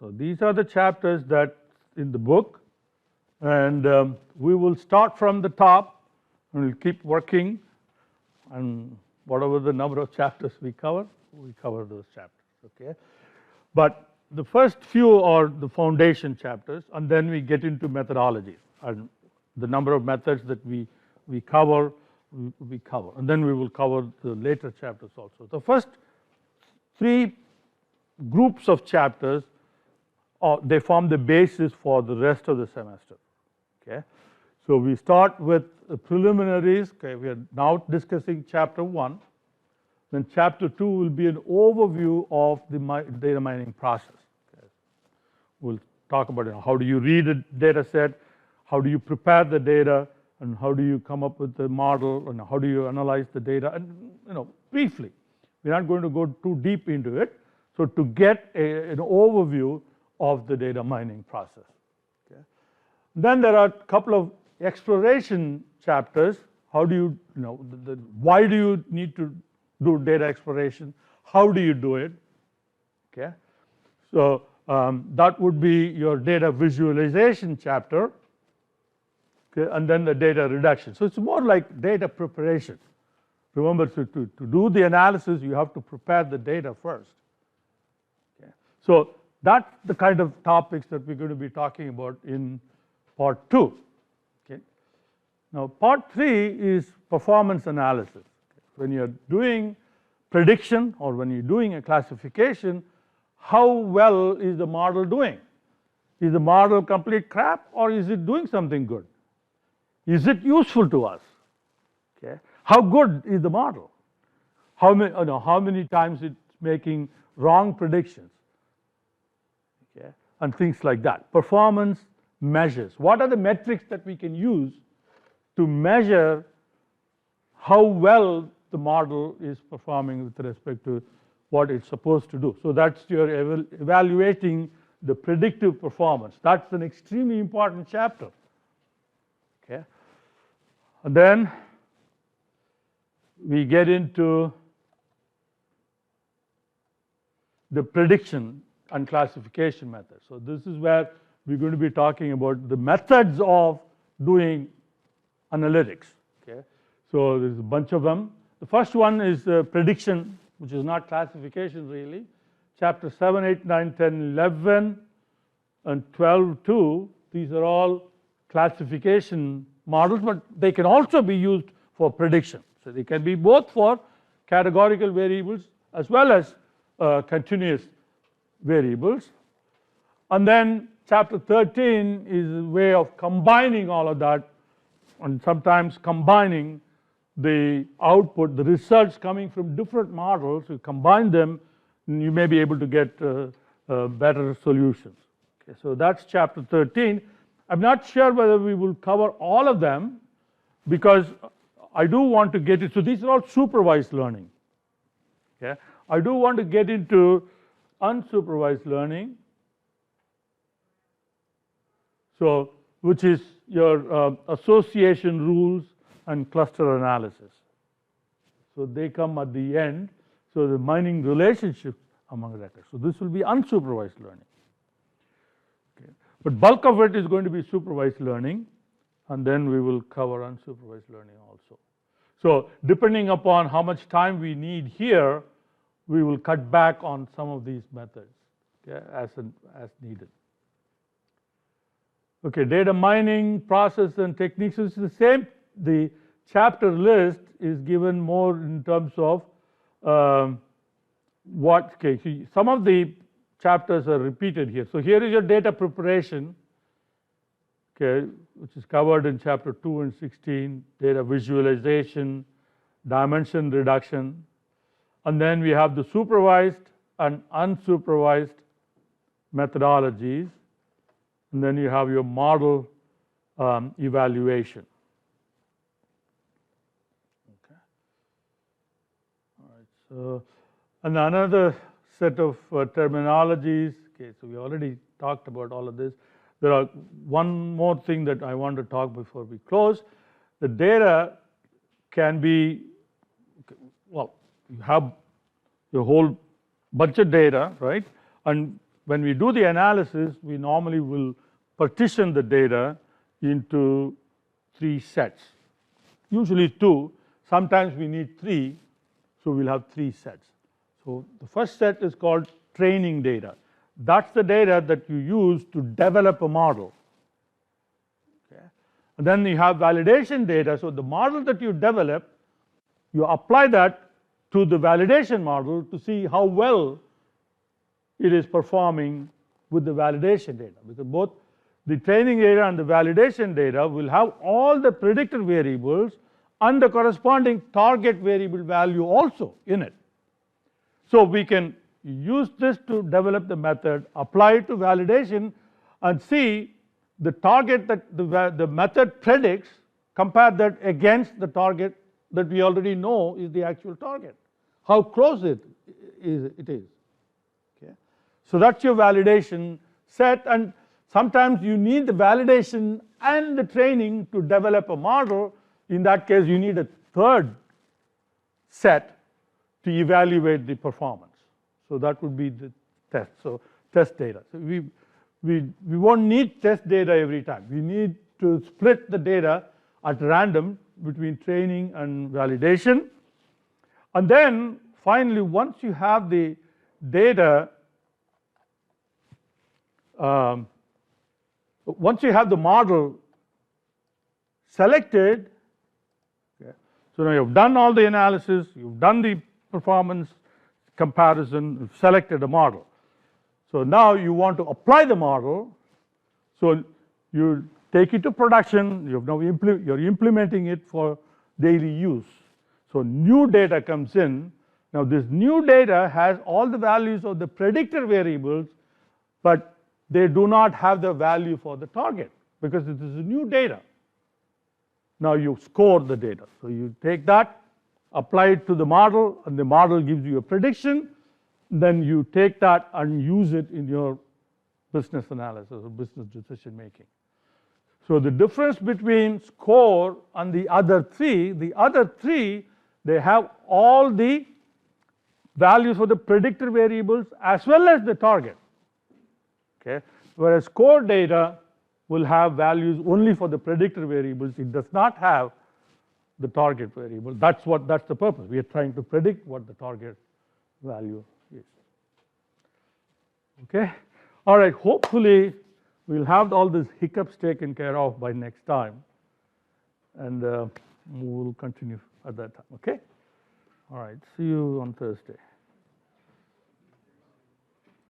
So these are the chapters that in the book, and we will start from the top and we'll keep working, and whatever the number of chapters we cover those chapters, okay? But the first few are the foundation chapters, and then we get into methodology and the number of methods that we cover, and then we will cover the later chapters also. The first three groups of chapters, they form the basis for the rest of the semester, okay? So we start with the preliminaries, okay? We are now discussing chapter 1. Then chapter 2 will be an overview of the data mining process. Okay? We'll talk about how do you read a data set, how do you prepare the data, and how do you come up with the model, and how do you analyze the data, and briefly. We're not going to go too deep into it. So to get an overview of the data mining process. Okay? Then there are a couple of exploration chapters. How do you, why do you need to do data exploration? How do you do it? Okay? So that would be your data visualization chapter, okay? And then the data reduction. So it's more like data preparation. Remember, to do the analysis, you have to prepare the data first. Okay? So that's the kind of topics that we're going to be talking about in part 2. Okay? Now, part 3 is performance analysis. When you're doing prediction or when you're doing a classification, how well is the model doing? Is the model complete crap, or is it doing something good? Is it useful to us? Okay? How good is the model? How many times it's making wrong predictions? Okay? And things like that. Performance measures. What are the metrics that we can use to measure how well the model is performing with respect to what it's supposed to do? So that's your evaluating the predictive performance. That's an extremely important chapter. Okay? And then we get into the prediction and classification methods. So this is where we're going to be talking about the methods of doing analytics. Okay? So there's a bunch of them. The first one is prediction, which is not classification really. Chapter 7, 8, 9, 10, 11, and 12, 2. These are all classification models, but they can also be used for prediction. So they can be both for categorical variables as well as continuous variables. And then chapter 13 is a way of combining all of that, and sometimes combining the output, the results coming from different models. You combine them, and you may be able to get better solutions. Okay, so that's chapter 13. I'm not sure whether we will cover all of them, because I do want to get it. So these are all supervised learning. Okay? I do want to get into unsupervised learning, so which is your association rules and cluster analysis. So they come at the end. So the mining relationship among records. So this will be unsupervised learning. Okay. But bulk of it is going to be supervised learning, and then we will cover unsupervised learning also. So depending upon how much time we need here, we will cut back on some of these methods, okay, as needed. Okay, data mining process and techniques is the same. The chapter list is given more in terms of some of the chapters are repeated here. So here is your data preparation, okay, which is covered in chapter 2 and 16, data visualization, dimension reduction, and then we have the supervised and unsupervised methodologies, and then you have your model evaluation. Okay. All right. So, and another set of terminologies. Okay, so we already talked about all of this. There are one more thing that I want to talk before we close. The data can be, well, you have a whole bunch of data, right? And when we do the analysis, we normally will partition the data into 3 sets, usually 2. Sometimes we need 3, so we'll have 3 sets. So the first set is called training data. That's the data that you use to develop a model. Okay. And then you have validation data. So the model that you develop, you apply that to the validation model to see how well it is performing with the validation data, because both the training data and the validation data will have all the predictor variables and the corresponding target variable value also in it. So we can use this to develop the method, apply it to validation, and see the target that the method predicts, compare that against the target that we already know is the actual target, how close it is. Okay. So that's your validation set, and sometimes you need the validation and the training to develop a model. In that case, you need a third set to evaluate the performance. So that would be the test. So test data. So we won't need test data every time. We need to split the data at random between training and validation. And then finally, once you have the data, once you have the model selected, okay, so now you've done all the analysis, you've done the performance comparison, you've selected a model. So now you want to apply the model. So you take it to production, you're implementing it for daily use. So new data comes in. Now this new data has all the values of the predictor variables, but they do not have the value for the target because it is new data. Now you score the data. So you take that, apply it to the model, and the model gives you a prediction. Then you take that and use it in your business analysis or business decision making. So the difference between score and the other 3, they have all the values for the predictor variables as well as the target. Okay. Whereas score data will have values only for the predictor variables. It does not have the target variable. That's the purpose. We are trying to predict what the target value is. Okay. All right. Hopefully, we'll have all these hiccups taken care of by next time, and we'll continue at that time. Okay. All right. See you on Thursday.